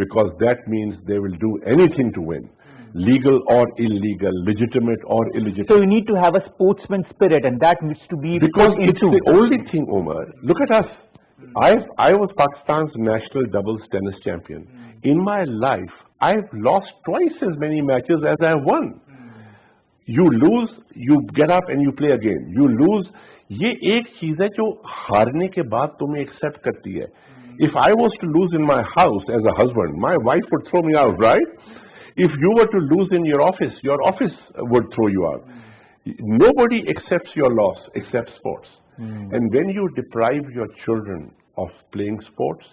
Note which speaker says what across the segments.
Speaker 1: because that means they will do anything to win, legal or illegal, legitimate or illegitimate.
Speaker 2: So you need to have a sportsman spirit, and that needs to be
Speaker 1: because
Speaker 2: put
Speaker 1: it's
Speaker 2: into.
Speaker 1: the only thing, Omar. Look at us. I was Pakistan's national doubles tennis champion. In my life, I've lost twice as many matches as I've won. You lose, you get up and you play again. You lose. ये एक चीज है जो हारने के बाद तुम्हें accept करती है. If I was to lose in my house as a husband, my wife would throw me out, right? If you were to lose in your office would throw you out. Nobody accepts your loss except sports. And when you deprive your children of playing sports,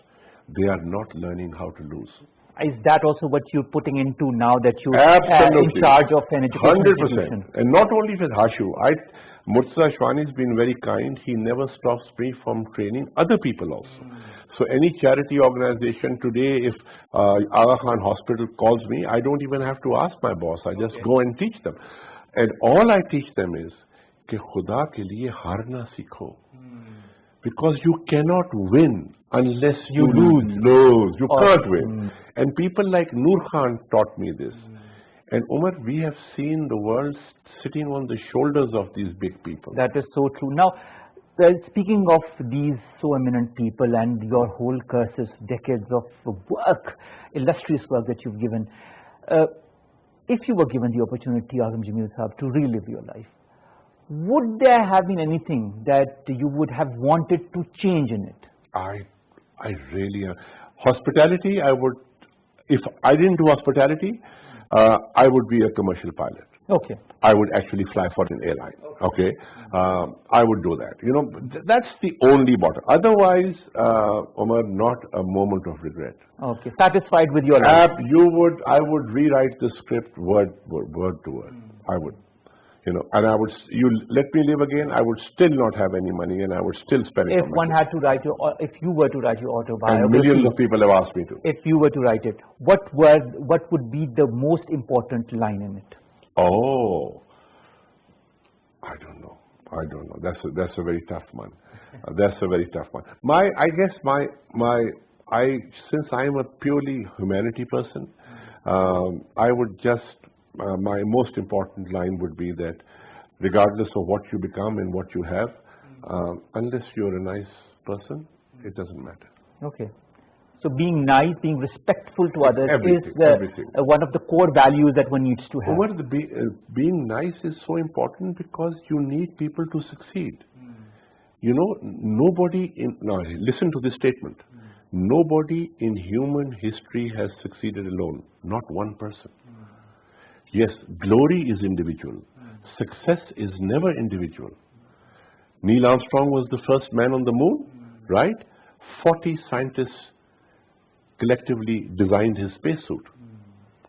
Speaker 1: they are not learning how to lose.
Speaker 2: Is that also what you're putting into now that you're
Speaker 1: Absolutely.
Speaker 2: in charge of an education
Speaker 1: 100%.
Speaker 2: institution?
Speaker 1: And not only with Hashu. Murtaza Shwani has been very kind. He never stops me from training other people also. So any charity organization today, if Aga Khan Hospital calls me, I don't even have to ask my boss. I just go and teach them. And all I teach them is, कि खुदा के लिए हारना सीखो. Because you cannot win unless you lose. You can't win. And people like Noor Khan taught me this. And Umar, we have seen the world sitting on the shoulders of these big people.
Speaker 2: That is so true. Now, speaking of these so eminent people and your whole curses, decades of work, illustrious work that you've given, if you were given the opportunity, Azam Jameel Sahab, to relive your life, would there have been anything that you would have wanted to change in it?
Speaker 1: I really, hospitality, I would, if I didn't do hospitality, I would be a commercial pilot.
Speaker 2: Okay.
Speaker 1: I would actually fly for an airline. Okay. I would do that. You know, that's the only bottom. Otherwise, Omar, not a moment of regret.
Speaker 2: Okay. Satisfied with your life?
Speaker 1: I would rewrite the script word to word. I would. You know, and you let me live again, I would still not have any money and I would still spend it.
Speaker 2: If if you were to write your autobiography.
Speaker 1: And millions of people have asked me to.
Speaker 2: If you were to write it, what would be the most important line in it?
Speaker 1: Oh, I don't know. That's a very tough one. That's a very tough one. Since I'm a purely humanity person, I would just, my most important line would be that regardless of what you become and what you have, unless you're a nice person, it doesn't matter.
Speaker 2: Okay. So being nice, being respectful to others
Speaker 1: everything.
Speaker 2: One of the core values that one needs to have.
Speaker 1: Over being nice is so important because you need people to succeed. You know, now listen to this statement. Nobody in human history has succeeded alone. Not one person. Yes, glory is individual. Success is never individual. Neil Armstrong was the first man on the moon, right? 40 scientists collectively designed his spacesuit.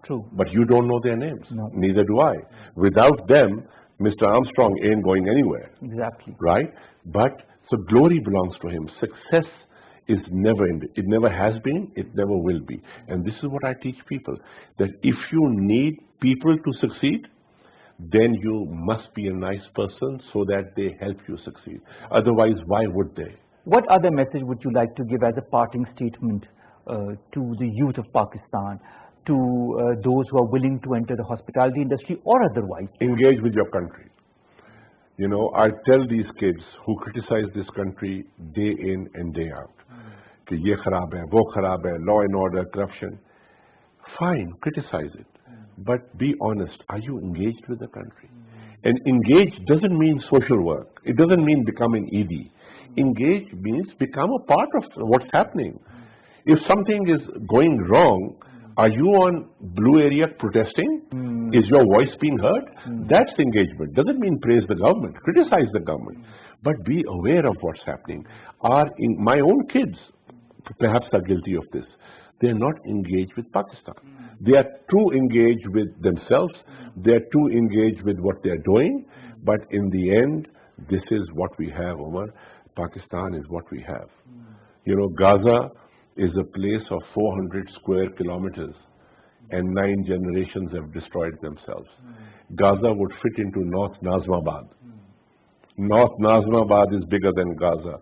Speaker 2: True.
Speaker 1: But you don't know their names.
Speaker 2: No.
Speaker 1: Neither do I. Without them, Mr. Armstrong ain't going anywhere.
Speaker 2: Exactly.
Speaker 1: Right? But so glory belongs to him. Success is it never has been, it never will be. And this is what I teach people, that if you need people to succeed, then you must be a nice person so that they help you succeed. Otherwise, why would they?
Speaker 2: What other message would you like to give as a parting statement to the youth of Pakistan, to those who are willing to enter the hospitality industry or otherwise?
Speaker 1: Engage with your country. You know, I tell these kids who criticize this country day in and day out, कि ये खराब है, वो खराब है, law and order, corruption. Fine, criticize it. But be honest, are you engaged with the country? And engage doesn't mean social work. It doesn't mean becoming ED. Engage means become a part of what's happening. If something is going wrong, are you on blue area protesting? Is your voice being heard? That's engagement. Doesn't mean praise the government, criticize the government, but be aware of what's happening. My own kids perhaps are guilty of this. They are not engaged with Pakistan. They are too engaged with themselves. They are too engaged with what they are doing. But in the end, this is what we have, Omar. Pakistan is what we have. You know, Gaza is a place of 400 square kilometers and 9 generations have destroyed themselves. Gaza would fit into North Nazimabad. North Nazimabad is bigger than Gaza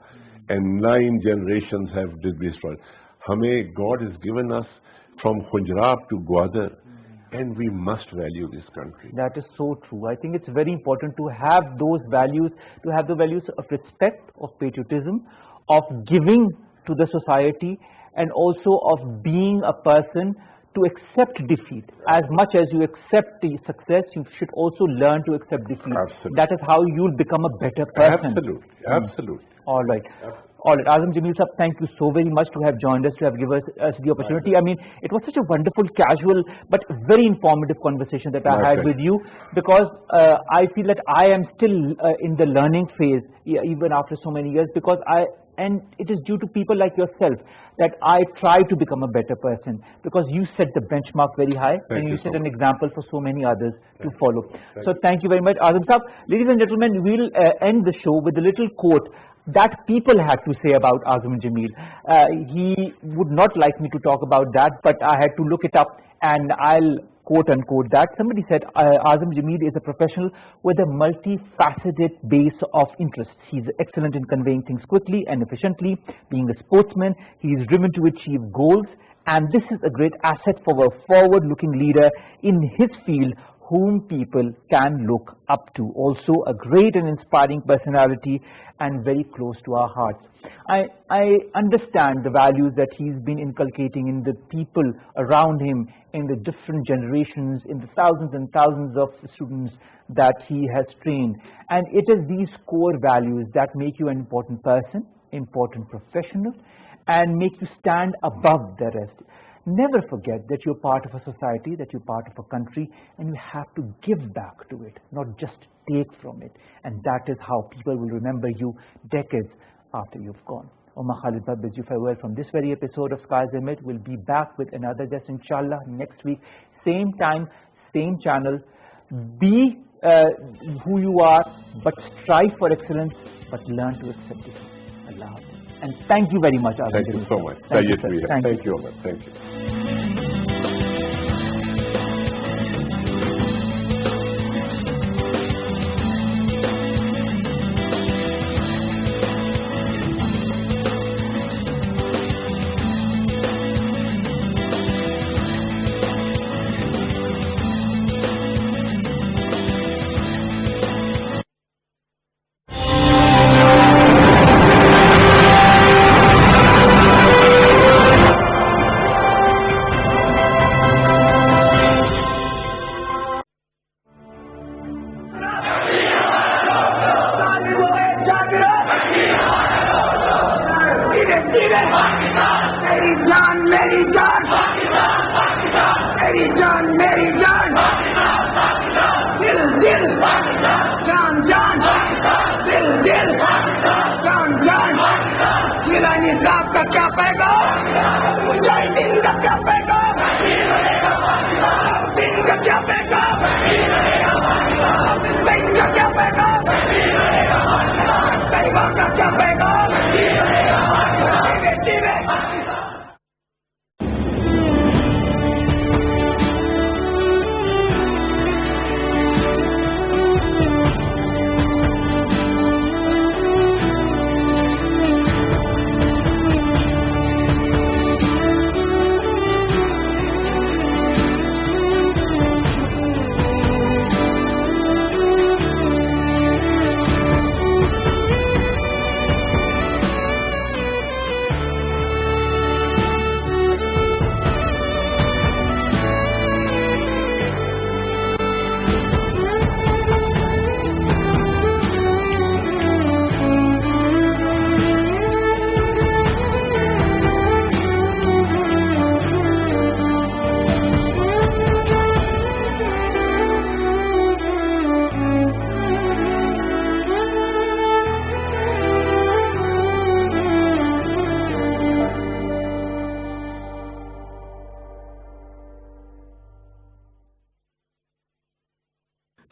Speaker 1: and 9 generations have been destroyed. God has given us from Punjab to Gwadar, and we must value this country.
Speaker 2: That is so true. I think it's very important to have those values, to have the values of respect, of patriotism, of giving to the society, and also of being a person to accept defeat. As much as you accept the success, you should also learn to accept defeat.
Speaker 1: Absolutely.
Speaker 2: That is how you'll become a better person.
Speaker 1: Absolutely, absolutely.
Speaker 2: All right. All right. Azam Jamil Sahab, thank you so very much to have joined us, to have given us the opportunity. I mean, it was such a wonderful, casual, but very informative conversation that I had with you, because I feel that I am still in the learning phase, even after so many years, because and it is due to people like yourself that I try to become a better person, because you set the benchmark very high, and you set an example for so many others to follow. So thank you very much, Azam Sahab. Ladies and gentlemen, we'll end the show with a little quote that people had to say about Azam Jamil. He would not like me to talk about that, but I had to look it up, and I'll quote unquote that. Somebody said Azam Jamil is a professional with a multifaceted base of interests. He's excellent in conveying things quickly and efficiently. Being a sportsman, he is driven to achieve goals, and this is a great asset for a forward-looking leader in his field whom people can look up to. Also a great and inspiring personality and very close to our hearts. I understand the values that he's been inculcating in the people around him, in the different generations, in the thousands and thousands of students that he has trained. And it is these core values that make you an important person, important professional, and make you stand above the rest. Never forget that you're part of a society, that you're part of a country, and you have to give back to it, not just take from it. And that is how people will remember you decades after you've gone. Omar Khalid Bhai bids you farewell from this very episode of Skies Limit. We'll be back with another guest, inshallah, next week. Same time, same channel. Be who you are, but strive for excellence, but learn to accept it. Allah Hafiz. And thank you very much, Azam.
Speaker 1: Thank you so much.
Speaker 2: Thank you,
Speaker 1: Thank you, Omar. Thank you.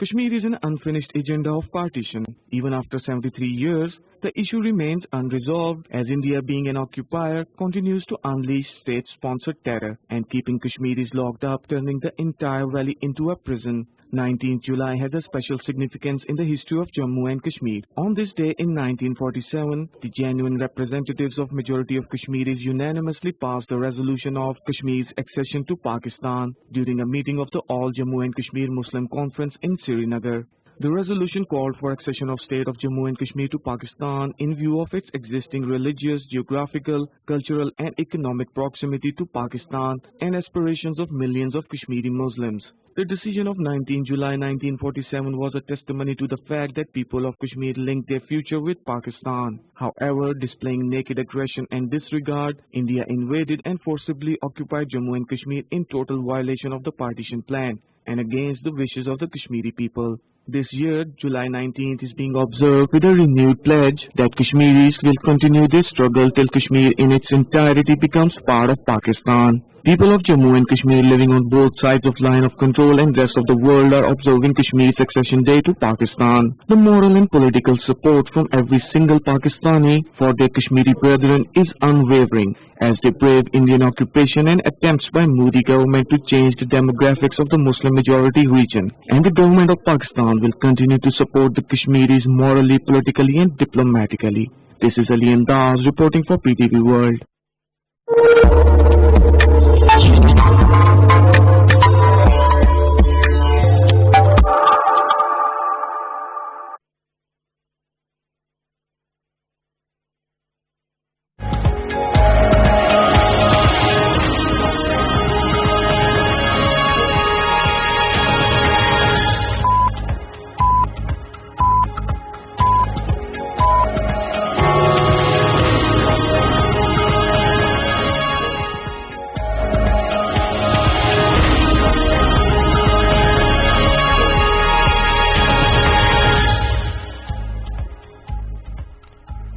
Speaker 3: Kashmir is an unfinished agenda of partition. Even after 73 years, the issue remains unresolved as India, being an occupier, continues to unleash state-sponsored terror and keeping Kashmiris locked up, turning the entire valley into a prison. 19th July has a special significance in the history of Jammu and Kashmir. On this day in 1947, the genuine representatives of majority of Kashmiris unanimously passed the resolution of Kashmir's accession to Pakistan during a meeting of the All Jammu and Kashmir Muslim Conference in Srinagar. The resolution called for accession of state of Jammu and Kashmir to Pakistan in view of its existing religious, geographical, cultural and economic proximity to Pakistan and aspirations of millions of Kashmiri Muslims. The decision of 19 July 1947 was a testimony to the fact that people of Kashmir linked their future with Pakistan. However, displaying naked aggression and disregard, India invaded and forcibly occupied Jammu and Kashmir in total violation of the partition plan and against the wishes of the Kashmiri people. This year, July 19th is being observed with a renewed pledge that Kashmiris will continue their struggle till Kashmir in its entirety becomes part of Pakistan. People of Jammu and Kashmir living on both sides of line of control and rest of the world are observing Kashmir's accession day to Pakistan. The moral and political support from every single Pakistani for their Kashmiri brethren is unwavering as they brave Indian occupation and attempts by Modi government to change the demographics of the Muslim majority region. And the government of Pakistan will continue to support the Kashmiris morally, politically and diplomatically. This is Ali Andaz reporting for PTV World.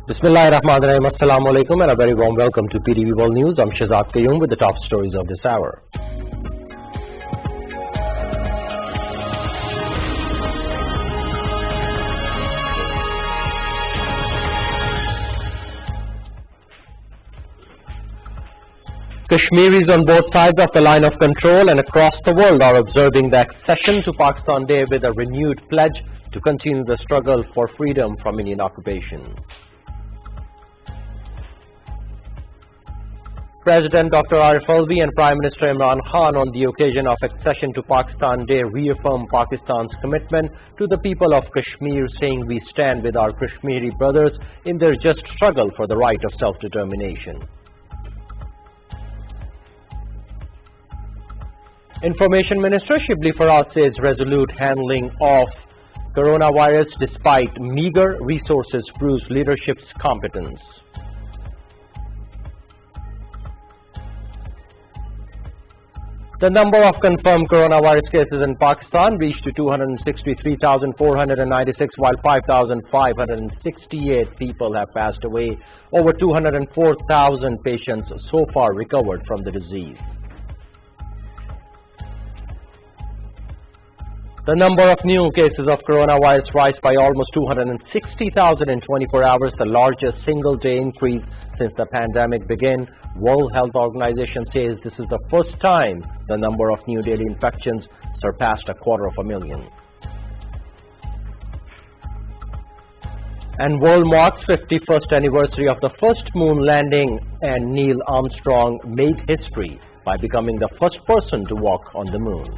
Speaker 4: Bismillahirrahmanirrahim. Assalamu alaikum and a very warm welcome to PTV World News. I'm Shahzad Qayyum with the top stories of this hour. Kashmiris on both sides of the line of control and across the world are observing the accession to Pakistan Day with a renewed pledge to continue the struggle for freedom from Indian occupation. President Dr. Arif Alvi and Prime Minister Imran Khan on the occasion of accession to Pakistan Day reaffirmed Pakistan's commitment to the people of Kashmir, saying we stand with our Kashmiri brothers in their just struggle for the right of self-determination. Information Minister Shibli Farad says resolute handling of coronavirus despite meager resources proves leadership's competence. The number of confirmed coronavirus cases in Pakistan reached to 263,496, while 5,568 people have passed away. Over 204,000 patients so far recovered from the disease. The number of new cases of coronavirus rise by almost 260,000 in 24 hours, the largest single-day increase since the pandemic began. World Health Organization says this is the first time the number of new daily infections surpassed 250,000. And world marks 51st anniversary of the first moon landing, and Neil Armstrong made history by becoming the first person to walk on the moon.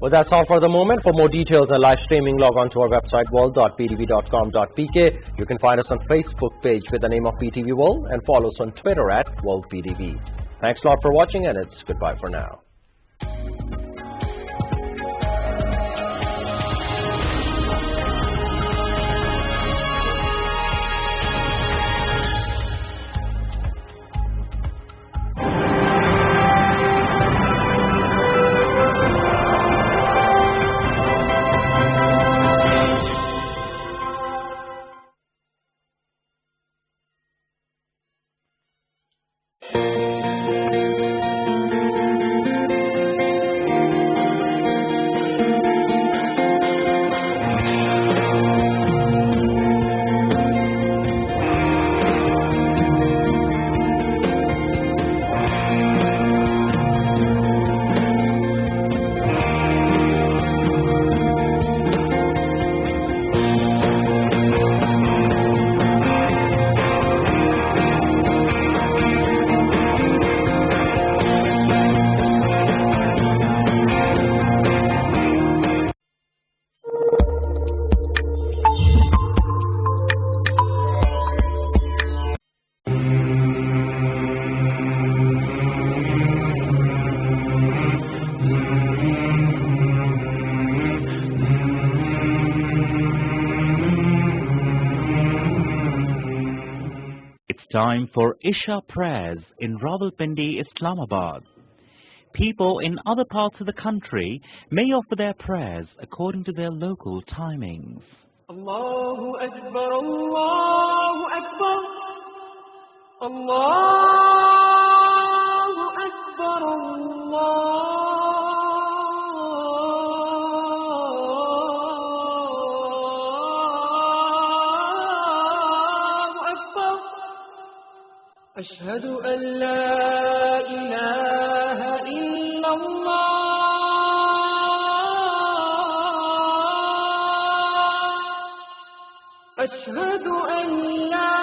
Speaker 4: Well, that's all for the moment. For more details and live streaming, log on to our website world.ptv.com.pk. You can find us on Facebook page with the name of PTV World and follow us on Twitter at WorldPTV. Thanks a lot for watching, and it's goodbye for now.
Speaker 5: time for Isha prayers in Rawalpindi, Islamabad. People in other parts of the country may offer their prayers according to their local timings.
Speaker 6: Allahu Akbar, Allahu Akbar, Allahu Akbar, Allahu Akbar. Ashhadu an la ilaha illallah. أشهد أن لا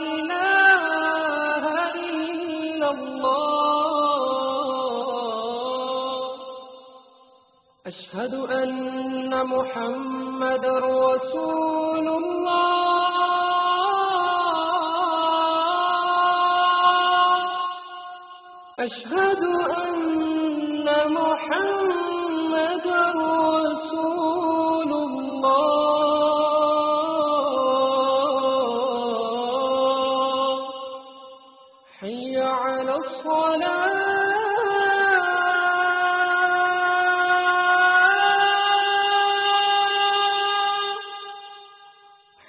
Speaker 6: إله إلا الله. أشهد أن محمدا رسول الله. أشهد أن محمدا رسول الله. حي على الصلاة.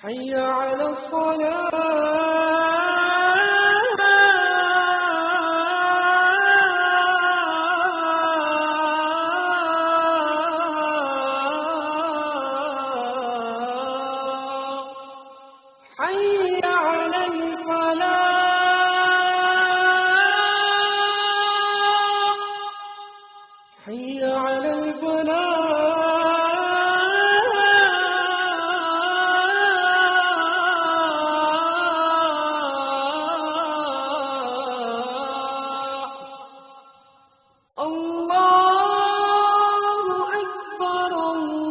Speaker 6: حي على الصلاة. حي على الفلاح. حي على الفلاح. الله أكبر، الله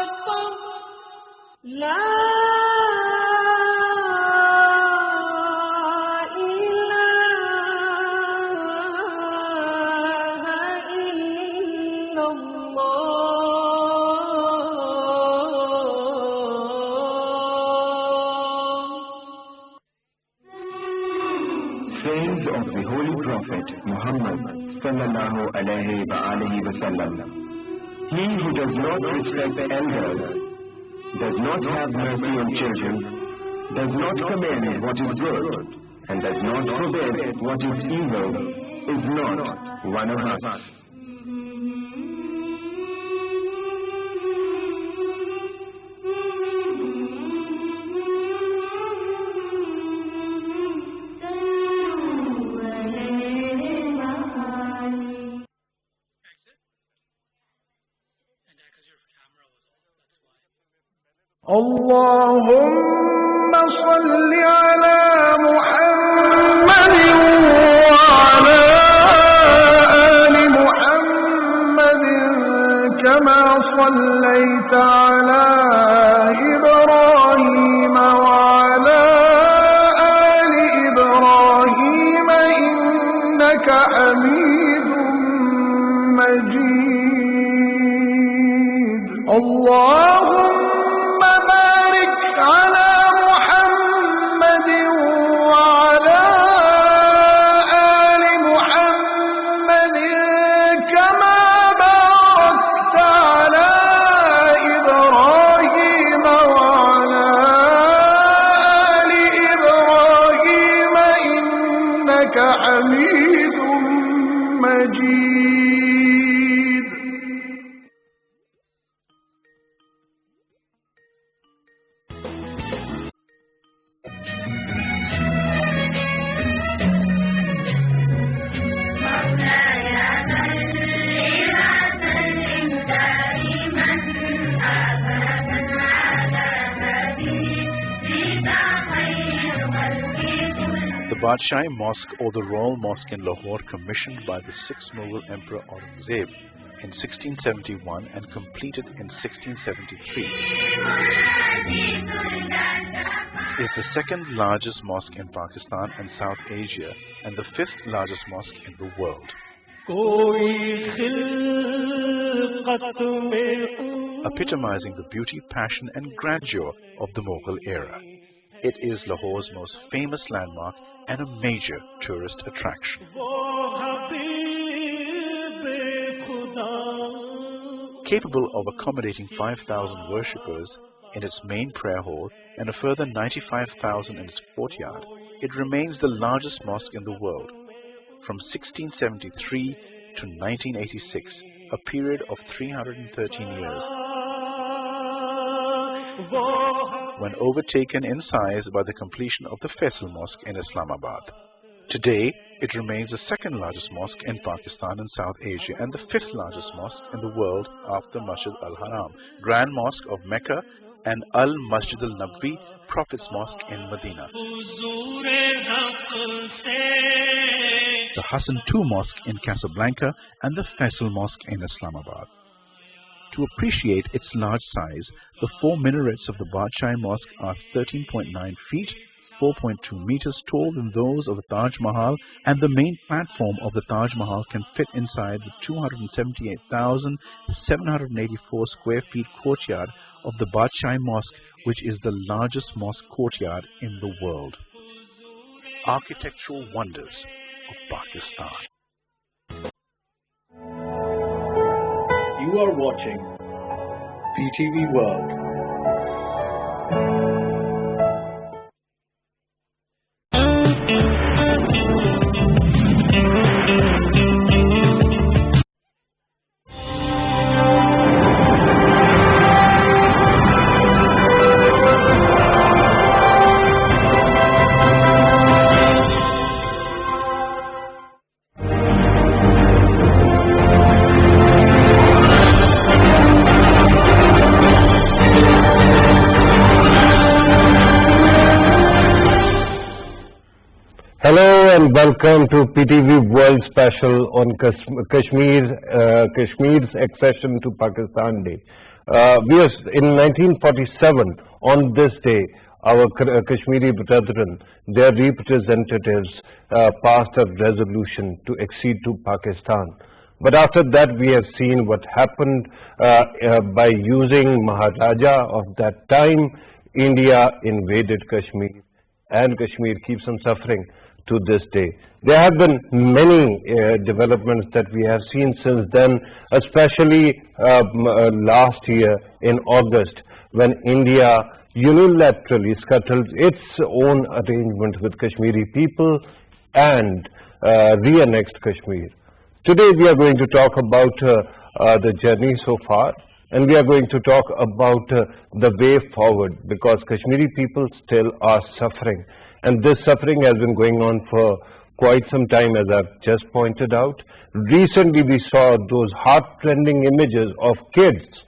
Speaker 6: أكبر. لا إله إلا الله.
Speaker 7: Sayings of the Holy Prophet Muhammad sallallahu alayhi wa alihi wasallam. He who does not respect elders, does not have mercy on children, does not commend what is good, and does not forbid what is evil, is not one of us.
Speaker 6: اللهم صل على محمد وعلى آل محمد كما صليت على إبراهيم وعلى آل إبراهيم إنك حميد مجيد. اللهم بارك على محمد وعلى آل محمد كما باركت على إبراهيم وعلى آل إبراهيم إنك حميد مجيد.
Speaker 8: The Badshai Mosque or the Royal Mosque in Lahore, commissioned by the 6th Mughal Emperor Aurangzeb in 1671 and completed in 1673. is the second largest mosque in Pakistan and South Asia and the fifth largest mosque in the world. Epitomizing the beauty, passion and grandeur of the Mughal era. It is Lahore's most famous landmark and a major tourist attraction. Capable of accommodating 5,000 worshippers in its main prayer hall and a further 95,000 in its courtyard, it remains the largest mosque in the world. From 1673 to 1986, a period of 313 years, when overtaken in size by the completion of the Faisal Mosque in Islamabad. Today, it remains the second largest mosque in Pakistan and South Asia and the fifth largest mosque in the world after Masjid al-Haram, Grand Mosque of Mecca and Al-Masjid al-Nabwi, Prophet's Mosque in Medina. The Hassan II Mosque in Casablanca and the Faisal Mosque in Islamabad. To appreciate its large size, the four minarets of the Badshah Mosque are 13.9 feet, 4.2 meters taller than those of the Taj Mahal, and the main platform of the Taj Mahal can fit inside the 278,784 square feet courtyard of the Badshah Mosque, which is the largest mosque courtyard in the world. Architectural wonders of Pakistan.
Speaker 9: You are watching PTV World.
Speaker 10: Hello and welcome to PTV World Special on Kashmir's accession to Pakistan Day. We are in 1947, on this day, our Kashmiri brethren, their representatives passed a resolution to accede to Pakistan. But after that we have seen what happened by using Maharaja of that time. India invaded Kashmir and Kashmir keeps on suffering to this day. There have been many developments that we have seen since then, especially last year in August, when India unilaterally scuttled its own arrangement with Kashmiri people and re-annexed Kashmir. Today we are going to talk about the journey so far, and we are going to talk about the way forward, because Kashmiri people still are suffering. And this suffering has been going on for quite some time, as I've just pointed out. Recently we saw those heart-rending images of kids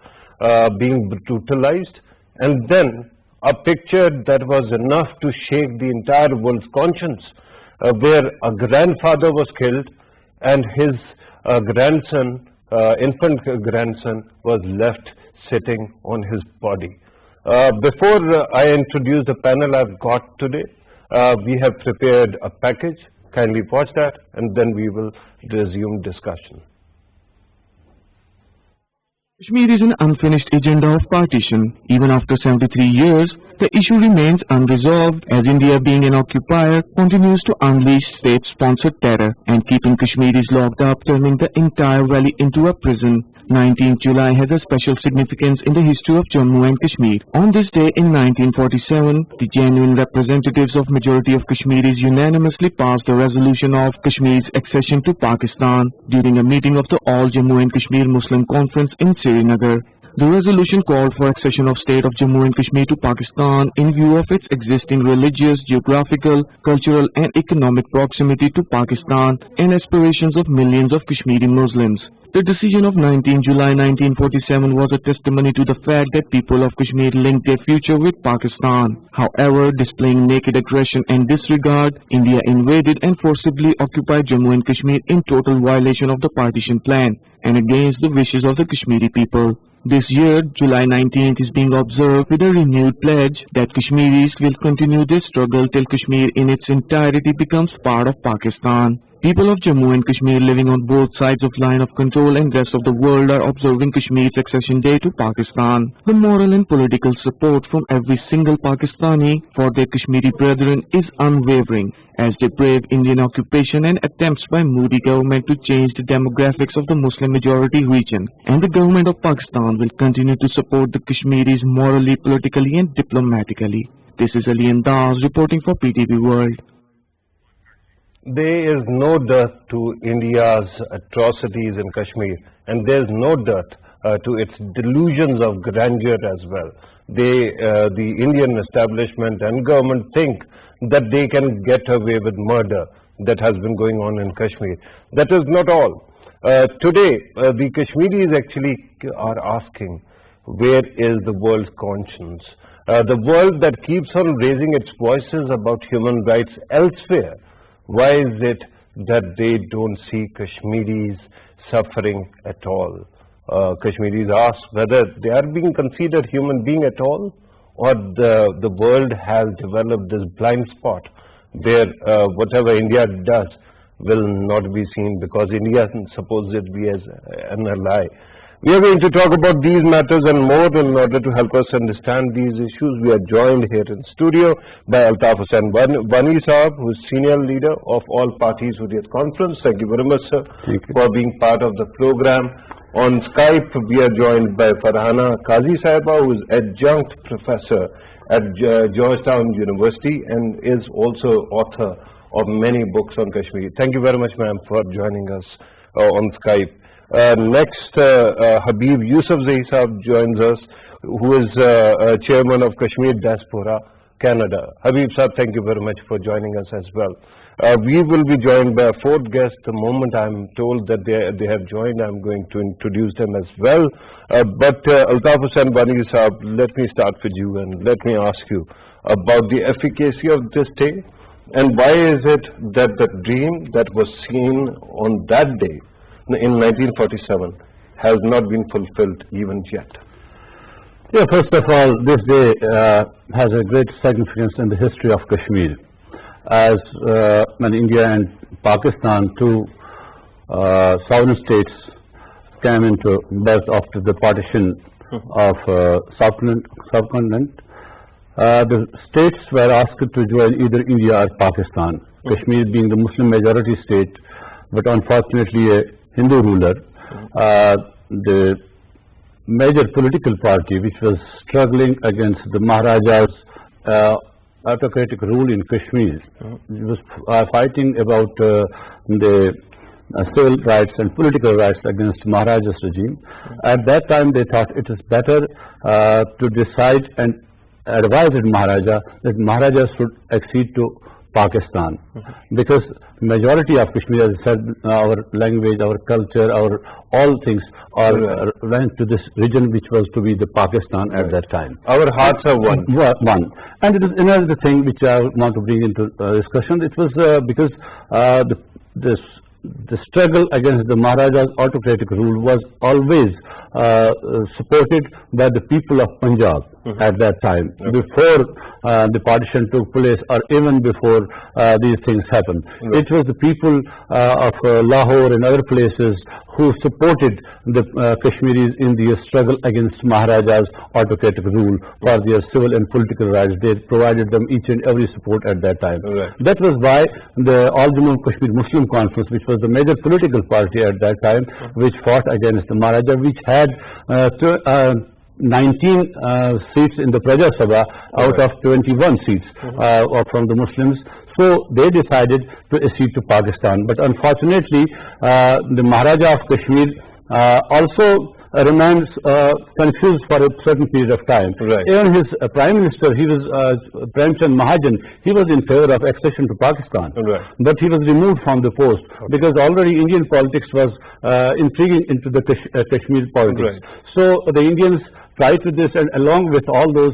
Speaker 10: being brutalized, and then a picture that was enough to shake the entire world's conscience, where a grandfather was killed and his grandson, infant grandson, was left sitting on his body. Before I introduce the panel I've got today, we have prepared a package. Kindly watch that and then we will resume discussion.
Speaker 3: Kashmir is an unfinished agenda of partition. Even after 73 years, the issue remains unresolved as India, being an occupier, continues to unleash state-sponsored terror and keeping Kashmiris locked up, turning the entire valley into a prison. 19th July has a special significance in the history of Jammu and Kashmir. On this day in 1947, the genuine representatives of majority of Kashmiris unanimously passed a resolution of Kashmir's accession to Pakistan during a meeting of the All Jammu and Kashmir Muslim Conference in Srinagar. The resolution called for accession of state of Jammu and Kashmir to Pakistan in view of its existing religious, geographical, cultural and economic proximity to Pakistan and aspirations of millions of Kashmiri Muslims. The decision of 19 July 1947 was a testimony to the fact that people of Kashmir linked their future with Pakistan. However, displaying naked aggression and disregard, India invaded and forcibly occupied Jammu and Kashmir in total violation of the partition plan and against the wishes of the Kashmiri people. This year, July 19th is being observed with a renewed pledge that Kashmiris will continue their struggle till Kashmir in its entirety becomes part of Pakistan. People of Jammu and Kashmir living on both sides of line of control and rest of the world are observing Kashmir's accession day to Pakistan. The moral and political support from every single Pakistani for their Kashmiri brethren is unwavering as they brave Indian occupation and attempts by Modi government to change the demographics of the Muslim majority region. And the government of Pakistan will continue to support the Kashmiris morally, politically and diplomatically. This is Ali Andaz reporting for PTV World.
Speaker 10: There is no dearth to India's atrocities in Kashmir, and there is no dearth to its delusions of grandeur as well. The Indian establishment and government think that they can get away with murder that has been going on in Kashmir. That is not all. Today, the Kashmiris actually are asking, where is the world's conscience? The world that keeps on raising its voices about human rights elsewhere. Why is it that they don't see Kashmiris suffering at all? Kashmiris ask whether they are being considered human being at all, or the world has developed this blind spot where whatever India does will not be seen because India is supposedly as an ally. We are going to talk about these matters and more. In order to help us understand these issues, we are joined here in studio by Altaf Hussain Wani Saab, who is senior leader of All Parties Hurriyat Conference. Thank you very much, sir, for being part of the program. On Skype, we are joined by Farhana Qazi Sahiba, who is adjunct professor at Georgetown University and is also author of many books on Kashmir. Thank you very much, ma'am, for joining us on Skype. Next, Habib Yusuf Zahi Saab joins us, who is chairman of Kashmir Diaspora, Canada. Habib Saab, thank you very much for joining us as well. We will be joined by a fourth guest. The moment I'm told that they have joined, I'm going to introduce them as well. But Altaf Hussain Wani Saab, let me start with you and let me ask you about the efficacy of this day, and why is it that the dream that was seen on that day in 1947 has not been fulfilled even yet?
Speaker 11: Yeah, first of all, this day has a great significance in the history of Kashmir, as when India and Pakistan, two sovereign states, came into birth after the partition of subcontinent. The states were asked to join either India or Pakistan, Kashmir being the Muslim majority state, but unfortunately a Hindu ruler. The major political party which was struggling against the Maharaja's autocratic rule in Kashmir was fighting about the civil rights and political rights against Maharaja's regime. At that time they thought it is better to decide and advise Maharaja that Maharaja should accede to Pakistan, because majority of Kashmir, as I said, our language, our culture, our all things are went to this region which was to be the Pakistan at that time.
Speaker 10: Our hearts are one.
Speaker 11: One. And it is another thing which I want to bring into discussion. It was because the struggle against the Maharaja's autocratic rule was always supported by the people of Punjab at that time, before the partition took place or even before these things happened. It was the people of Lahore and other places who supported the Kashmiris in their struggle against Maharaja's autocratic rule for their civil and political rights. They provided them each and every support at that time. That was why the All Jammu and Kashmir Muslim Conference, which was the major political party at that time, which fought against the Maharaja, which had 19 seats in the Praja Sabha out of 21 seats from the Muslims. So they decided to accede to Pakistan. But unfortunately, the Maharaja of Kashmir also remained confused for a certain period of time.
Speaker 10: Right.
Speaker 11: Even his Prime Minister, he was Premchand Mahajan, he was in favor of accession to Pakistan.
Speaker 10: Right.
Speaker 11: But he was removed from the post because already Indian politics was intriguing into the Kashmir politics.
Speaker 10: Right.
Speaker 11: So the Indians tried with this, and along with all those,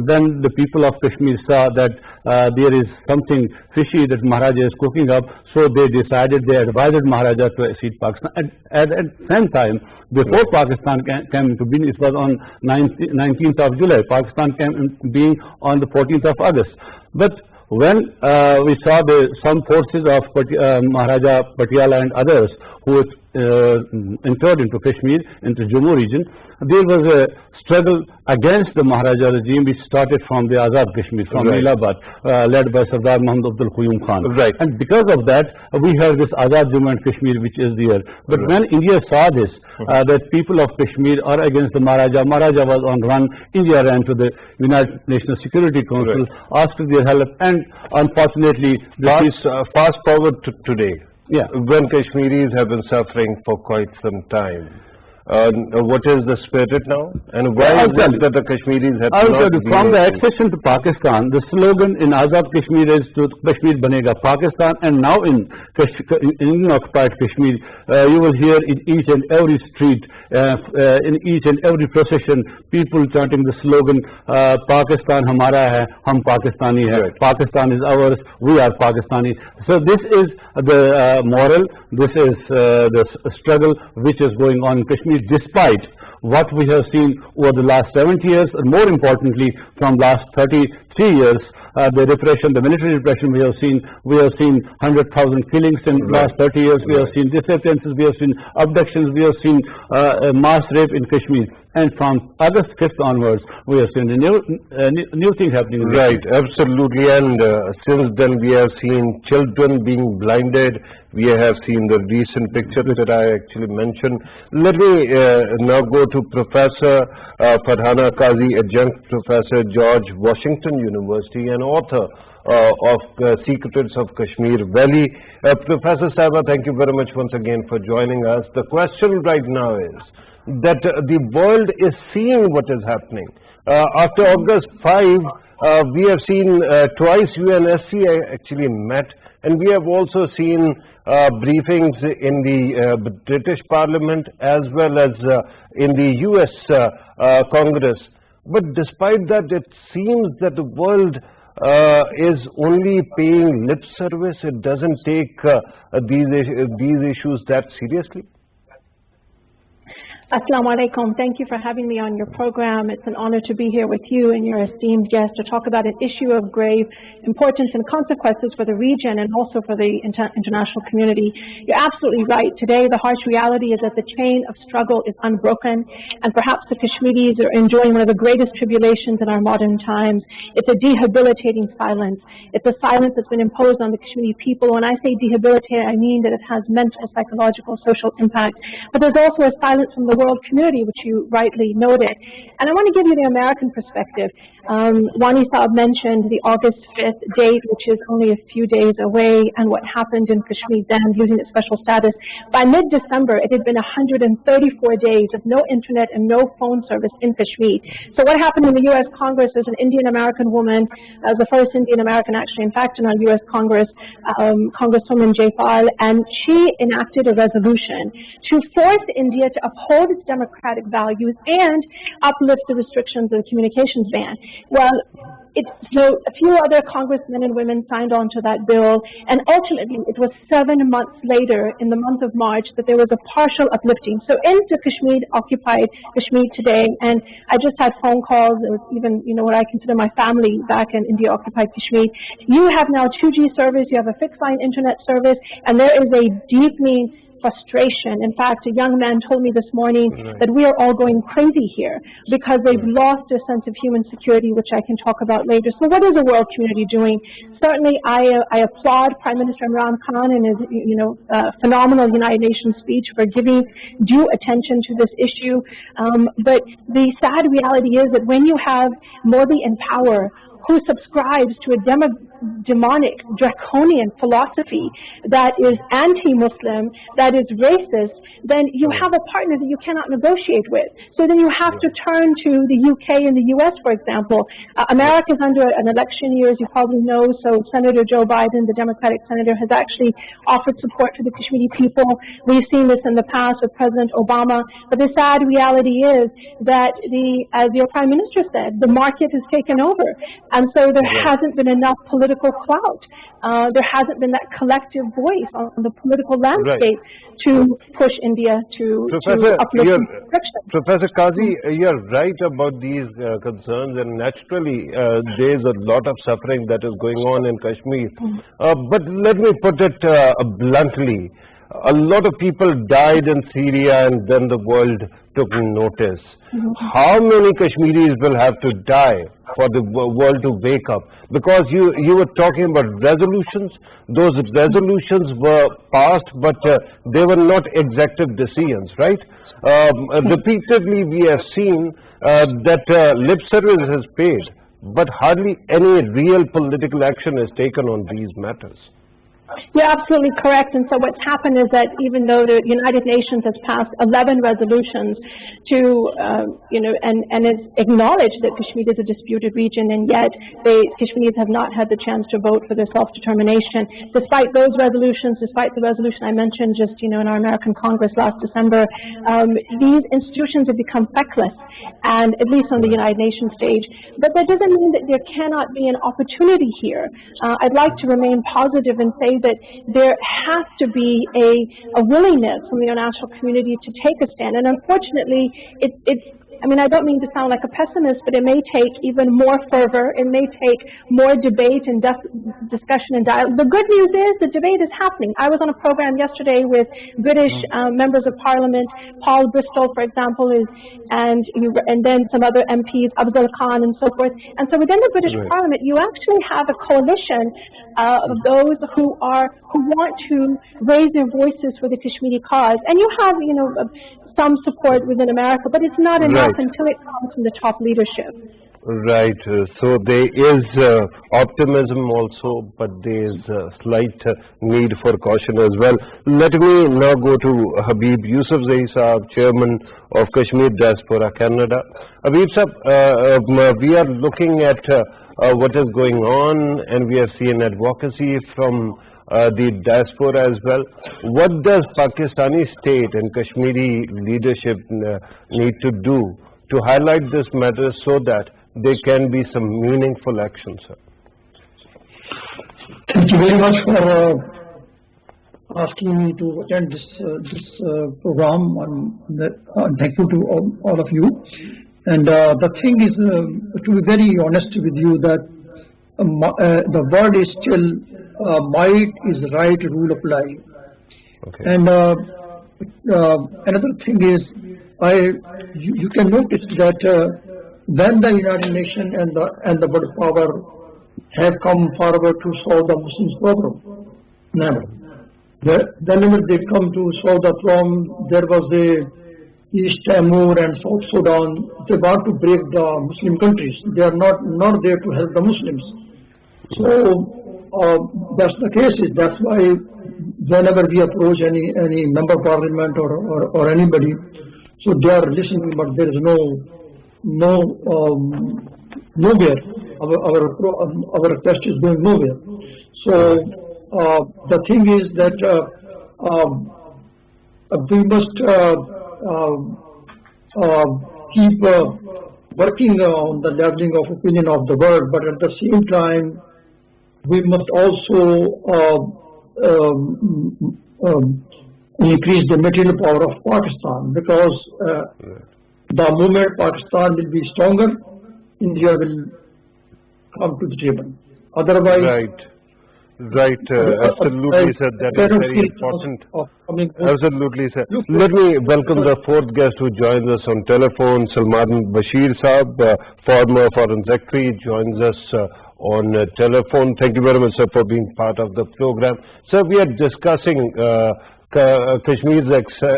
Speaker 11: then the people of Kashmir saw that there is something fishy that Maharaja is cooking up, so they decided, they advised Maharaja to accede Pakistan. At the same time, before Pakistan came into being, it was on 19th of July, Pakistan came into being on the 14th of August. But when we saw some forces of Maharaja Patiala and others who entered into Kashmir, into Jammu region, there was a struggle against the Maharaja regime which started from the Azad Kashmir, from Nilabad, led by Sardar Muhammad Abdul Qayyum Khan.
Speaker 10: Right.
Speaker 11: And because of that, we have this Azad Jammu and Kashmir which is there. But when India saw this, that people of Kashmir are against the Maharaja, Maharaja was on run, India ran to the United Nations Security Council, asked their help, and unfortunately,
Speaker 10: fast forward to today.
Speaker 11: Yeah.
Speaker 10: When Kashmiris have been suffering for quite some time, what is the spirit now? And why is it that the Kashmiris have
Speaker 11: I will tell
Speaker 10: not
Speaker 11: you,
Speaker 10: been
Speaker 11: from the
Speaker 10: able-
Speaker 11: accession to Pakistan, the slogan in Azad Kashmir is to Kashmir Banega Pakistan, and now in Indian occupied Kashmir, you will hear in each and every street, in each and every procession, people chanting the slogan, Pakistan Hamara hai, Hum Pakistani hai, Pakistan is ours, we are Pakistani. So this is the moral, this is the struggle which is going on in Kashmir, despite what we have seen over the last 70 years, and more importantly, from last 33 years, the repression, the military repression we have seen 100,000 killings in last 30 years, we have seen disappearances, we have seen abductions, we have seen mass rape in Kashmir. And from August 5th onwards, we have seen a new thing happening.
Speaker 10: Right, absolutely. And since then, we have seen children being blinded. We have seen the recent picture that I actually mentioned. Let me now go to Professor Farhana Qazi, Adjunct Professor, George Washington University, and author of Secrets of Kashmir Valley. Professor Saiba, thank you very much once again for joining us. The question right now is that the world is seeing what is happening. After August 5, we have seen twice UNSC actually met, and we have also seen briefings in the British Parliament as well as in the US Congress. But despite that, it seems that the world is only paying lip service. It doesn't take these issues that seriously.
Speaker 12: Assalamu alaikum. Thank you for having me on your program. It's an honor to be here with you and your esteemed guest to talk about an issue of grave importance and consequences for the region and also for the international community. You're absolutely right. Today, the harsh reality is that the chain of struggle is unbroken, and perhaps the Kashmiris are enjoying one of the greatest tribulations in our modern times. It's a debilitating silence. It's a silence that's been imposed on the Kashmiri people. When I say debilitating, I mean that it has mental, psychological, social impact. But there's also a silence from the world community, which you rightly noted. And I want to give you the American perspective. Wani Saab mentioned the August 5th date, which is only a few days away, and what happened in Kashmir then, losing its special status. By mid-December, it had been 134 days of no internet and no phone service in Kashmir. So what happened in the U.S. Congress is an Indian-American woman, the first Indian-American actually, in fact, in our U.S. Congress, Congresswoman Jayapal, and she enacted a resolution to force India to uphold its democratic values and uplift the restrictions of the communications ban. Well, so a few other congressmen and women signed on to that bill, and ultimately it was 7 months later, in the month of March, that there was a partial uplifting. So into Kashmir, occupied Kashmir today, and I just had phone calls, it was even, what I consider my family back in India occupied Kashmir. You have now 2G service, you have a fixed line internet service, and there is a deepening frustration. In fact, a young man told me this morning that we are all going crazy here because they've lost their sense of human security, which I can talk about later. So what is the world community doing? Certainly, I applaud Prime Minister Imran Khan and his phenomenal United Nations speech for giving due attention to this issue. But the sad reality is that when you have Modi in power, who subscribes to a demonic, draconian philosophy that is anti-Muslim, that is racist, then you have a partner that you cannot negotiate with. So then you have to turn to the UK and the US, for example. America is under an election year, as you probably know, so Senator Joe Biden, the Democratic senator, has actually offered support for the Kashmiri people. We've seen this in the past with President Obama. But the sad reality is that, as your Prime Minister said, the market has taken over. And so there hasn't been enough political clout. There hasn't been that collective voice on the political landscape to push India to uplift protection.
Speaker 10: Professor Qazi, you're right about these concerns, and naturally there's a lot of suffering that is going on in Kashmir. But let me put it bluntly. A lot of people died in Syria and then the world took notice. How many Kashmiris will have to die for the world to wake up? Because you were talking about resolutions. Those resolutions were passed, but they were not executive decisions, right? Repeatedly we have seen that lip service is paid, but hardly any real political action is taken on these matters.
Speaker 12: You're absolutely correct. And so what's happened is that even though the United Nations has passed 11 resolutions to, and it's acknowledged that Kashmir is a disputed region, and yet Kashmiris have not had the chance to vote for their self-determination. Despite those resolutions, despite the resolution I mentioned just, in our American Congress last December, these institutions have become feckless, and at least on the United Nations stage. But that doesn't mean that there cannot be an opportunity here. I'd like to remain positive and say that there has to be a willingness from the international community to take a stand. And unfortunately, I don't mean to sound like a pessimist, but it may take even more fervor. It may take more debate and discussion and dialogue. The good news is the debate is happening. I was on a program yesterday with British members of Parliament, Paul Bristol, for example, and then some other MPs, Abdul Khan and so forth. And so within the British Parliament, you actually have a coalition of those who want to raise their voices for the Kashmiri cause. And you have, some support within America, but it's not enough until it comes from the top leadership.
Speaker 10: Right. So there is optimism also, but there is a slight need for caution as well. Let me now go to Habib Yusuf Saab, Chairman of Kashmir Diaspora Canada. Habib Saab, we are looking at what is going on, and we have seen advocacy from the diaspora as well. What does Pakistani state and Kashmiri leadership need to do to highlight this matter so that there can be some meaningful action, sir?
Speaker 13: Thank you very much for asking me to attend this program. I'm thankful to all of you. And the thing is, to be very honest with you, that the word is still might is right, rule of life. And another thing is, you can notice that when the United Nations and the world power have come forward to solve the Muslims problem, never. Whenever they come to solve the problem, there was the East Timor and South Sudan. They want to break the Muslim countries. They are not there to help the Muslims. So that's the case. That's why whenever we approach any member of parliament or anybody, so they are listening, but there is nowhere. Our request is going nowhere. So the thing is that we must keep working on the leveling of opinion of the world, but at the same time, we must also increase the material power of Pakistan, because the moment Pakistan will be stronger, India will come to the table. Otherwise,
Speaker 10: absolutely, sir. That is very important. Absolutely, sir. Let me welcome the fourth guest who joins us on telephone, Salman Bashir Saab, former Foreign Secretary, joins us on telephone. Thank you very much, sir, for being part of the program. Sir, we are discussing Kashmir's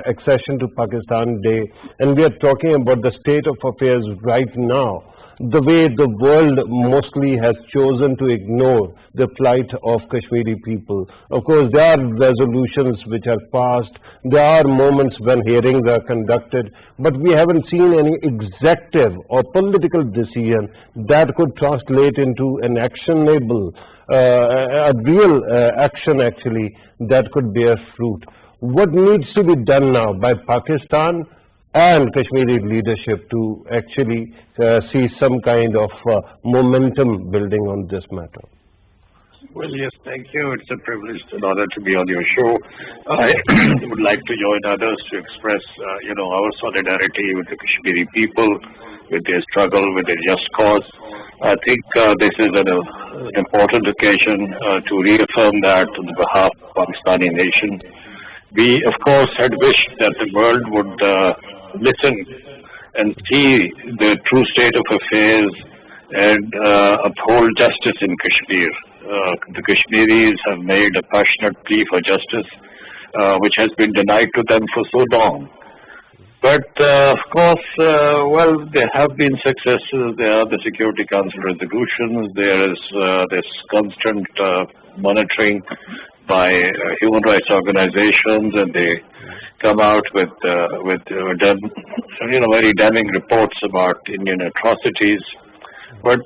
Speaker 10: accession to Pakistan Day, and we are talking about the state of affairs right now. the way the world mostly has chosen to ignore the plight of Kashmiri people. Of course, there are resolutions which are passed, there are moments when hearings are conducted, but we haven't seen any executive or political decision that could translate into an actionable, a real action actually that could bear fruit. What needs to be done now by Pakistan and Kashmiri leadership to actually see some kind of momentum building on this matter?
Speaker 14: Well, yes, thank you. It's a privilege and honor to be on your show. I would like to join others to express, our solidarity with the Kashmiri people, with their struggle, with their just cause. I think this is an important occasion to reaffirm that on behalf of the Pakistani nation. We, of course, had wished that the world would listen and see the true state of affairs and uphold justice in Kashmir. The Kashmiris have made a passionate plea for justice, which has been denied to them for so long. But of course, there have been successes. There are the Security Council resolutions. There is this constant monitoring by human rights organizations, and they come out with very damning reports about Indian atrocities. But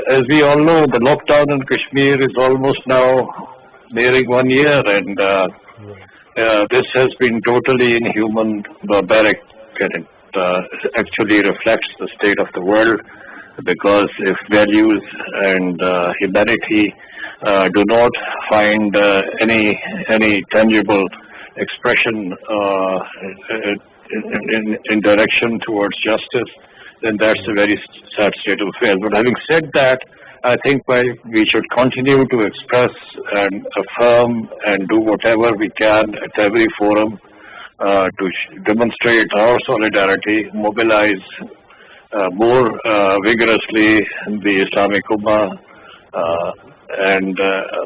Speaker 14: as we all know, the lockdown in Kashmir is almost now nearing 1 year, and this has been totally inhuman, barbaric, and it actually reflects the state of the world, because if values and humanity do not find any tangible expression in direction towards justice, then that's a very sad state of affairs. But having said that, I think we should continue to express and affirm and do whatever we can at every forum to demonstrate our solidarity, mobilize more vigorously the Islamic Ummah.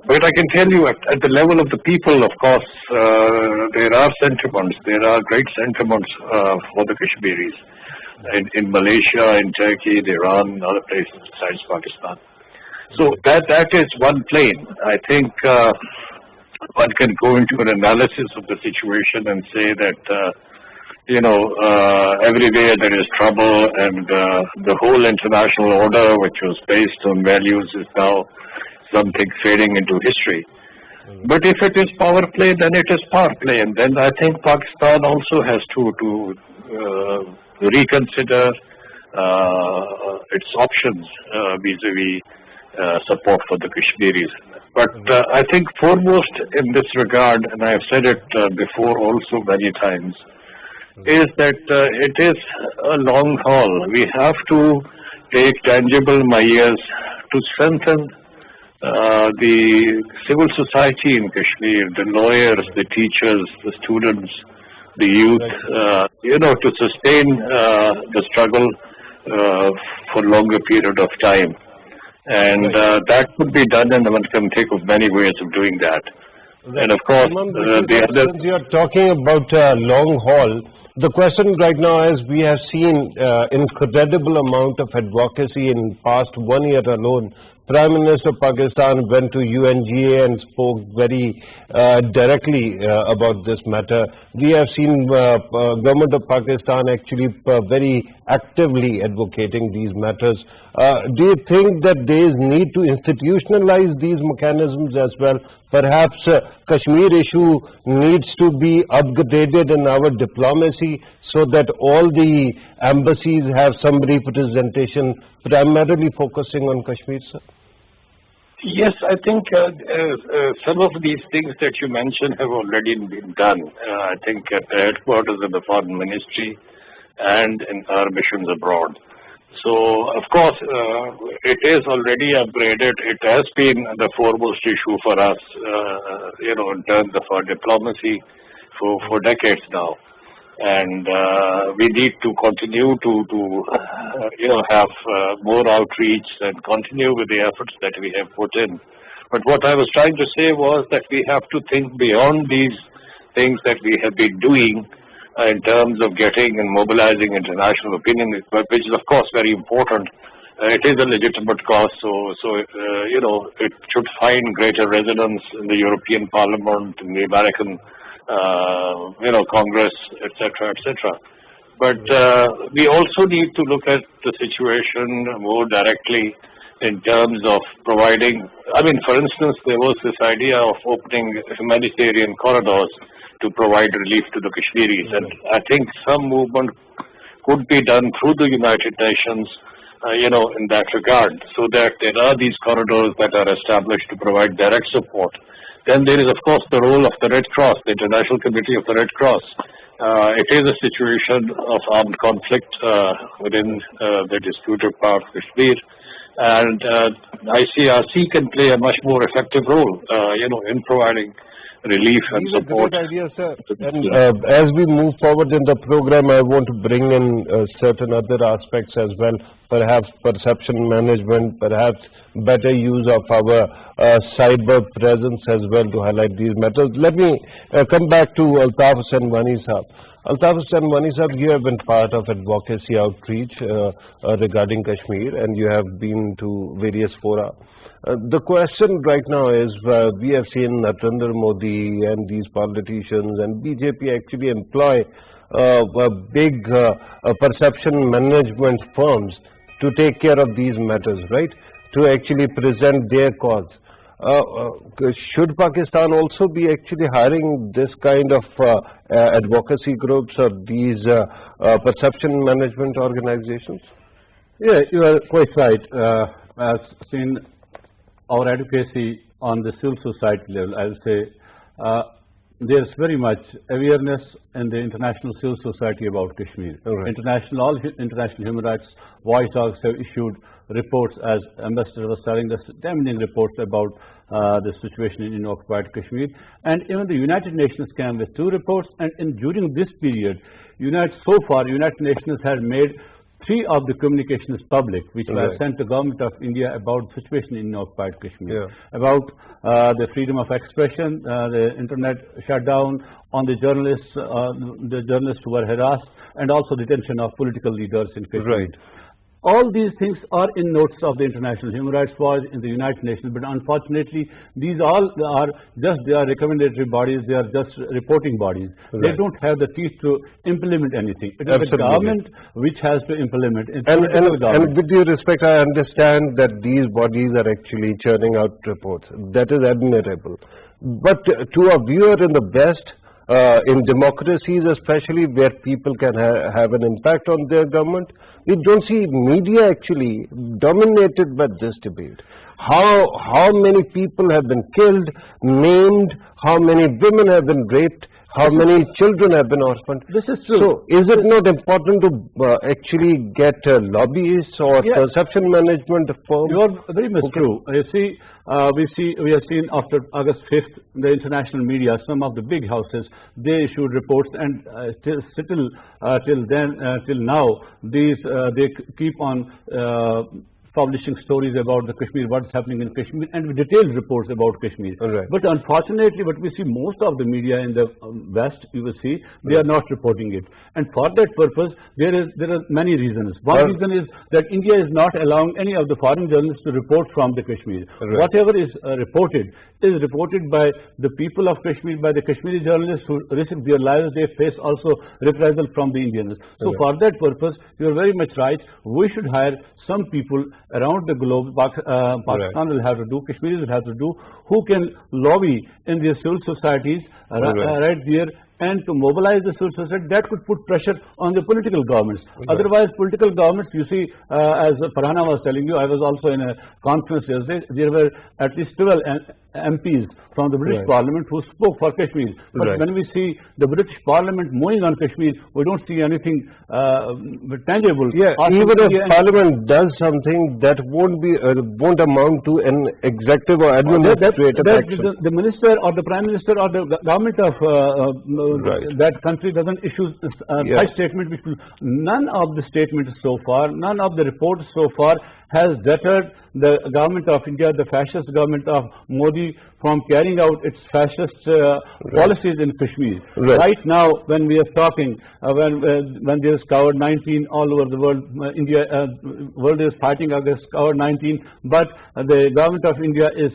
Speaker 14: But I can tell you at the level of the people, of course, there are sentiments, there are great sentiments for the Kashmiris. In Malaysia, in Turkey, Iran, and other places besides Pakistan. So that is one plane. I think one can go into an analysis of the situation and say that, everywhere there is trouble, and the whole international order, which was based on values, is now something fading into history. But if it is power play, then it is power play. And then I think Pakistan also has to reconsider its options vis-a-vis support for the Kashmiris. But I think foremost in this regard, and I have said it before also many times, is that it is a long haul. We have to take tangible measures to strengthen the civil society in Kashmir, the lawyers, the teachers, the students, the youth, to sustain the struggle for a longer period of time. And that could be done, and one can think of many ways of doing that. And of course,
Speaker 10: since you are talking about long haul, the question right now is we have seen incredible amount of advocacy in past 1 year alone. Prime Minister of Pakistan went to UNGA and spoke very directly about this matter. We have seen government of Pakistan actually very actively advocating these matters. Do you think that there is need to institutionalize these mechanisms as well? Perhaps Kashmir issue needs to be upgraded in our diplomacy so that all the embassies have some representation primarily focusing on Kashmir, sir?
Speaker 14: Yes, I think some of these things that you mentioned have already been done. I think at the headquarters of the Foreign Ministry and in our missions abroad. So, of course, it is already upgraded. It has been the foremost issue for us, in terms of our diplomacy for decades now. And we need to continue to have more outreach and continue with the efforts that we have put in. But what I was trying to say was that we have to think beyond these things that we have been doing in terms of getting and mobilizing international opinion, which is of course very important. It is a legitimate cause, so it should find greater resonance in the European Parliament, in the American, Congress, etc., etc. But we also need to look at the situation more directly in terms of providing. I mean, for instance, there was this idea of opening humanitarian corridors to provide relief to the Kashmiris, and I think some movement could be done through the United Nations, in that regard, so that there are these corridors that are established to provide direct support. Then there is, of course, the role of the Red Cross, the International Committee of the Red Cross. It is a situation of armed conflict within the disputed part of Kashmir, and ICRC can play a much more effective role, in providing relief and support.
Speaker 10: Great idea, sir. And as we move forward in the program, I want to bring in certain other aspects as well, perhaps perception management, perhaps better use of our cyber presence as well to highlight these matters. Let me come back to Altaf Hussain Wani Sahab. Altaf Hussain Wani Sahab, you have been part of advocacy outreach regarding Kashmir, and you have been to various fora. The question right now is, we have seen Narendra Modi and these politicians and BJP actually employ big perception management firms to take care of these matters, right? To actually present their cause. Should Pakistan also be actually hiring this kind of advocacy groups or these perception management organizations?
Speaker 11: Yeah, you are quite right. As seen our advocacy on the civil society level, I will say there is very much awareness in the international civil society about Kashmir. Right. All international human rights watchdogs have issued reports, as Ambassador was telling us, damning reports about the situation in occupied Kashmir. And even the United Nations came with 2 reports, and during this period, so far United Nations has made 3 of the communications public, which were sent to the government of India about the situation in occupied Kashmir, about the freedom of expression, the internet shutdown on the journalists who were harassed, and also detention of political leaders in Kashmir. Right. All these things are in notes of the International Human Rights Watch, in the United Nations, but unfortunately, these all are they are recommendatory bodies, they are just reporting bodies. Right. They don't have the teeth to implement anything. It is the government which has to implement.
Speaker 10: And with due respect, I understand that these bodies are actually churning out reports. That is admirable. But to a viewer in the West, in democracies especially, where people can have an impact on their government, we don't see media actually dominated by this debate. How many people have been killed, maimed, how many women have been raped, how many children have been orphaned.
Speaker 11: This is true.
Speaker 10: So, is it not important to actually get lobbyists or perception management firms?
Speaker 11: You are very much true. You see, we have seen after August 5th, the international media, some of the big houses, they issued reports, and till now, they keep on publishing stories about the Kashmir, what's happening in Kashmir, and with detailed reports about Kashmir. Right. But unfortunately, what we see, most of the media in the West, you will see, they are not reporting it. And for that purpose, there are many reasons. One reason is that India is not allowing any of the foreign journalists to report from the Kashmir. Right. Whatever is reported by the people of Kashmir, by the Kashmiri journalists who risk their lives. They face also reprisal from the Indians. So for that purpose, you are very much right. We should hire some people around the globe. Pakistan will have to do, Kashmiris will have to do, who can lobby in their civil societies right there, and to mobilize the civil society. That could put pressure on the political governments. Otherwise, political governments, you see, as Farhana was telling you, I was also in a conference yesterday, there were at least 12 MPs from the British Parliament who spoke for Kashmir. But when we see the British Parliament moving on Kashmir, we don't see anything tangible.
Speaker 10: Yeah, even if Parliament does something, that won't amount to an executive or administrative action.
Speaker 11: The minister or the Prime Minister or the government of that country doesn't issue a statement. None of the statements so far, none of the reports so far has deterred the government of India, the fascist government of Modi, from carrying out its fascist policies in Kashmir.
Speaker 10: Right.
Speaker 11: Now, when we are talking, when there is COVID-19 all over the world, world is fighting against COVID-19, but the government of India is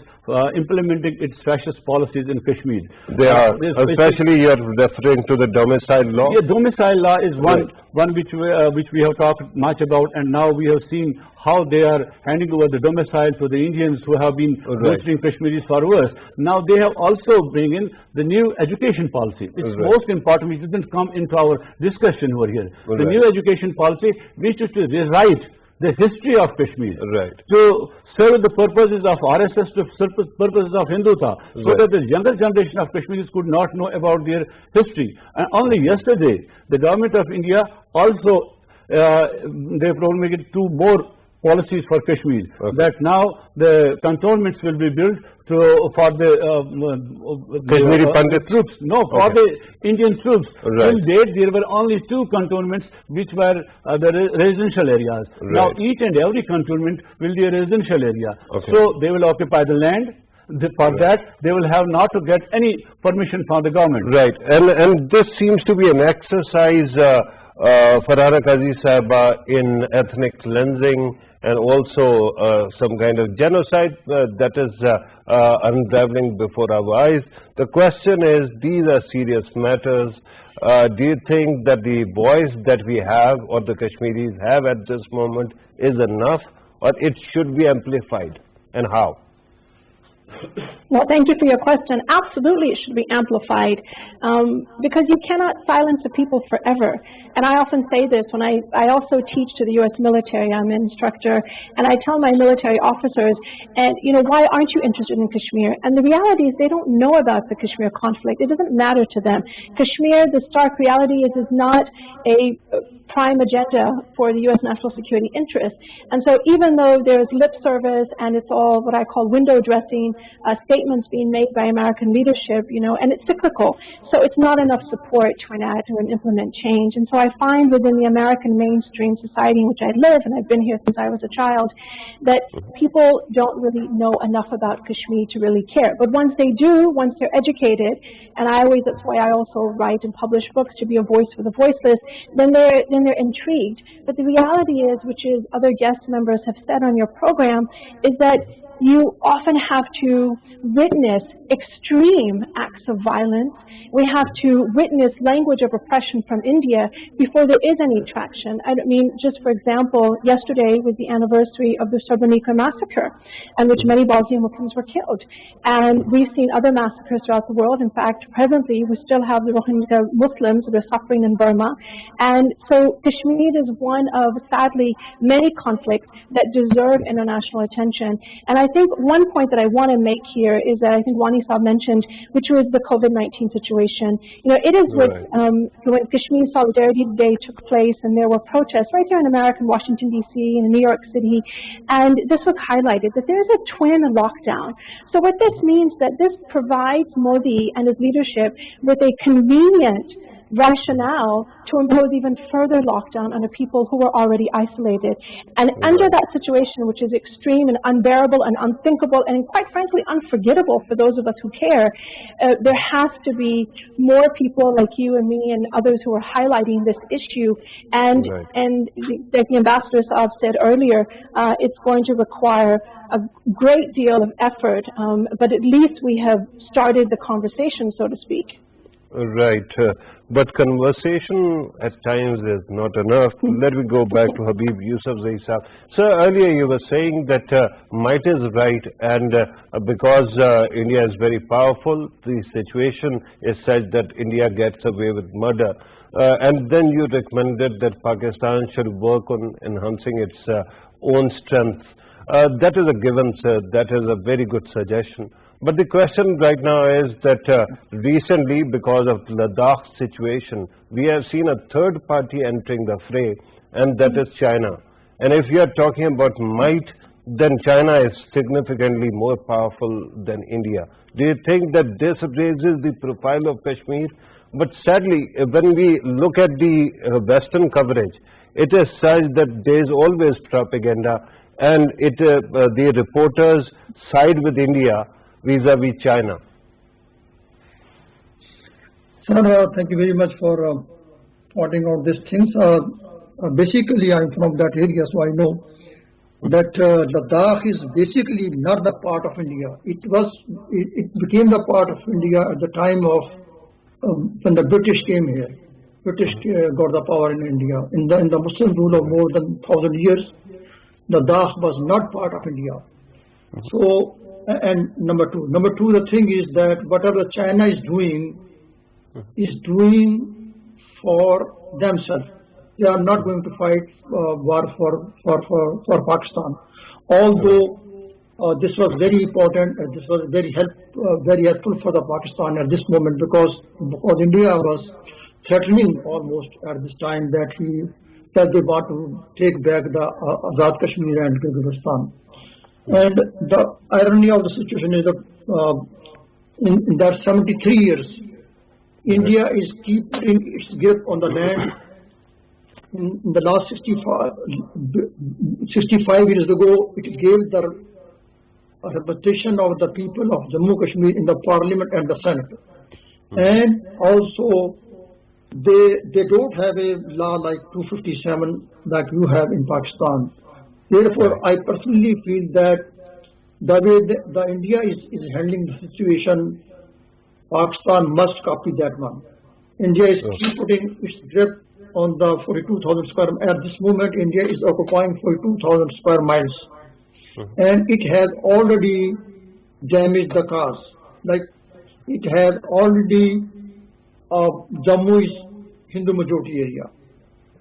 Speaker 11: implementing its fascist policies in Kashmir.
Speaker 10: They are, especially you are referring to the domicile law?
Speaker 11: Yeah, domicile law is one which we have talked much about, and now we have seen how they are handing over the domicile to the Indians who have been visiting Kashmiris for years. Now they have also bring in the new education policy. It's most important, which didn't come into our discussion over here. The new education policy, which is to rewrite the history of Kashmir to serve the purposes of RSS, to purposes of Hindutva, so that the younger generation of Kashmiris could not know about their history. And only yesterday, the government of India also they promulgated 2 more policies for Kashmir. That now the cantonments will be built for the
Speaker 10: Kashmiri Pandit
Speaker 11: troops. No, for the Indian troops. Till date, there were only 2 cantonments which were the residential areas. Now each and every cantonment will be a residential area. So they will occupy the land. For that, they will have not to get any permission from the government.
Speaker 10: Right, and this seems to be an exercise, Farhana Qazi Sahaba, in ethnic cleansing and also some kind of genocide that is unraveling before our eyes. The question is, these are serious matters. Do you think that the voice that we have, or the Kashmiris have at this moment, is enough, or it should be amplified, and how?
Speaker 12: Well, thank you for your question. Absolutely, it should be amplified because you cannot silence the people forever. And I often say this when I also teach to the U.S. military. I'm an instructor, and I tell my military officers, and why aren't you interested in Kashmir? And the reality is they don't know about the Kashmir conflict. It doesn't matter to them. Kashmir, the stark reality is not a prime agenda for the U.S. national security interest. And so even though there's lip service and it's all what I call window dressing, statements being made by American leadership, and it's cyclical. So it's not enough support to enact or implement change. And so I find within the American mainstream society in which I live, and I've been here since I was a child, that people don't really know enough about Kashmir to really care. But once they do, once they're educated, and that's why I also write and publish books to be a voice for the voiceless, then they're intrigued. But the reality is, which is other guest members have said on your program, is that you often have to witness extreme acts of violence. We have to witness language of oppression from India before there is any traction. I mean, just for example, yesterday was the anniversary of the Srebrenica massacre, in which many Bosnian Muslims were killed. And we've seen other massacres throughout the world. In fact, presently, we still have the Rohingya Muslims that are suffering in Burma. And so Kashmir is one of, sadly, many conflicts that deserve international attention. And I think one point that I want to make here is that I think Wani Saab mentioned, which was the COVID-19 situation. It is when Kashmir Solidarity Day took place and there were protests right here in America, Washington, D.C., and New York City, and this was highlighted, that there's a twin lockdown. So what this means that this provides Modi and his leadership with a convenient rationale to impose even further lockdown on the people who were already isolated. And under that situation, which is extreme and unbearable and unthinkable and quite frankly unforgettable for those of us who care, there has to be more people like you and me and others who are highlighting this issue. And like the Ambassador Saab said earlier, it's going to require a great deal of effort, but at least we have started the conversation, so to speak.
Speaker 10: Right, but conversation at times is not enough. Let me go back to Habib Yusufzai Saab. Sir, earlier you were saying that might is right, and because India is very powerful, the situation is such that India gets away with murder. And then you recommended that Pakistan should work on enhancing its own strength. That is a given, sir. That is a very good suggestion. But the question right now is that recently, because of Ladakh's situation, we have seen a third party entering the fray, and that is China. And if you are talking about might, then China is significantly more powerful than India. Do you think that this raises the profile of Kashmir? But sadly, when we look at the Western coverage, it is such that there is always propaganda, and the reporters side with India, vis-a-vis China?
Speaker 13: Sir, thank you very much for pointing out these things. Basically, I'm from that area, so I know that Ladakh is basically not the part of India. It became the part of India at the time of when the British came here. British got the power in India. In the Muslim rule of more than 1,000 years, Ladakh was not part of India. So, and number two, the thing is that whatever China is doing for themselves. They are not going to fight war for Pakistan. Although this was very important, this was very helpful for the Pakistan at this moment because India was threatening almost at this time that they want to take back the Azad Kashmir and Kyrgyzstan. And the irony of the situation is that in that 73 years, India is keeping its grip on the land. In the last 65 years ago, it gave the representation of the people of Jammu Kashmir in the parliament and the senate. And also, they don't have a law like 257 that you have in Pakistan. Therefore, I personally feel that the way the India is handling the situation, Pakistan must copy that one. India is keep putting its grip on the 42,000 square. At this moment, India is occupying 42,000 square miles, and it has already damaged the cause. Like it has already Jammu is Hindu majority area,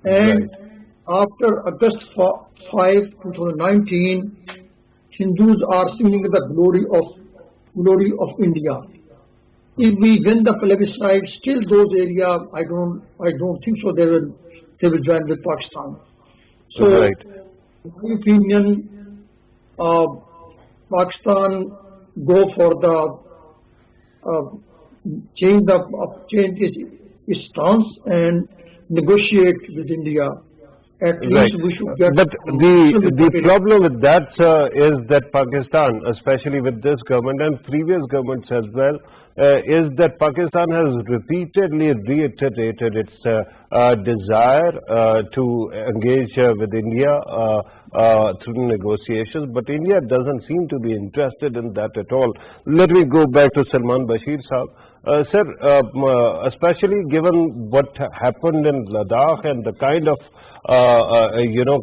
Speaker 13: and after August 5, 2019, Hindus are singing the glory of India. If we win the plebiscite, still those areas, I don't think so. They will join with Pakistan. So, in my opinion, Pakistan go for the change its stance and negotiate with India. At least we should get.
Speaker 10: But the problem with that, sir, is that Pakistan, especially with this government and previous governments as well, is that Pakistan has repeatedly reiterated its desire to engage with India through negotiations, but India doesn't seem to be interested in that at all. Let me go back to Salman Bashir Sahab. Sir, especially given what happened in Ladakh and the kind of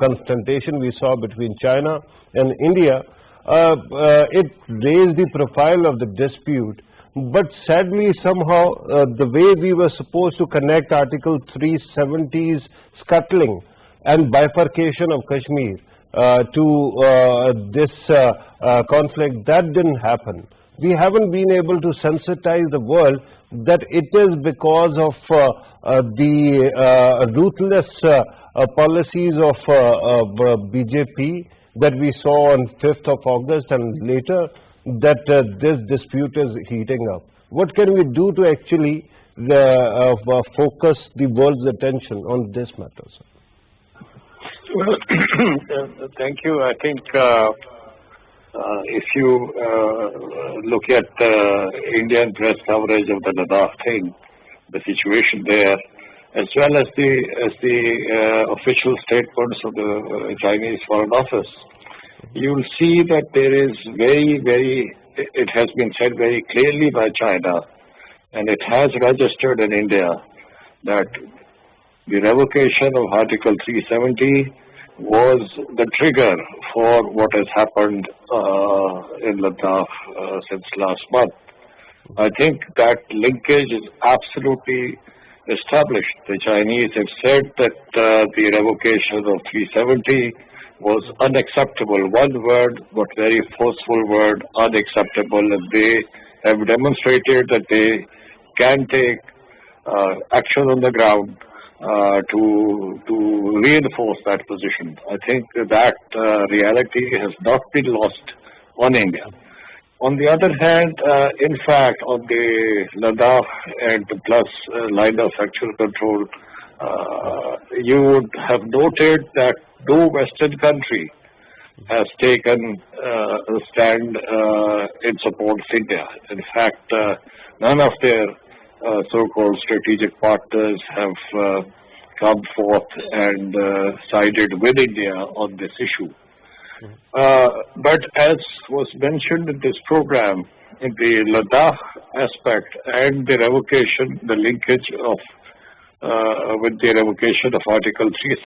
Speaker 10: confrontation we saw between China and India, it raised the profile of the dispute. But sadly, somehow, the way we were supposed to connect Article 370's scuttling and bifurcation of Kashmir to this conflict, that didn't happen. We haven't been able to sensitize the world that it is because of the ruthless policies of BJP that we saw on 5th of August and later, that this dispute is heating up. What can we do to actually focus the world's attention on this matter, sir?
Speaker 14: Well, thank you. I think if you look at Indian press coverage of the Ladakh thing, the situation there, as well as the official statements of the Chinese Foreign Office, you will see that there is it has been said very clearly by China, and it has registered in India, that the revocation of Article 370 was the trigger for what has happened in Ladakh since last month. I think that linkage is absolutely established. The Chinese have said that the revocation of 370 was unacceptable. One word, but very forceful word, unacceptable. And they have demonstrated that they can take action on the ground to reinforce that position. I think that reality has not been lost on India. On the other hand, in fact, on the Ladakh and plus line of actual control, you would have noted that no Western country has taken a stand in support of India. In fact, none of their so-called strategic partners have come forth and sided with India on this issue. But as was mentioned in this program, in the Ladakh aspect and the revocation, the linkage of with the revocation of Article 3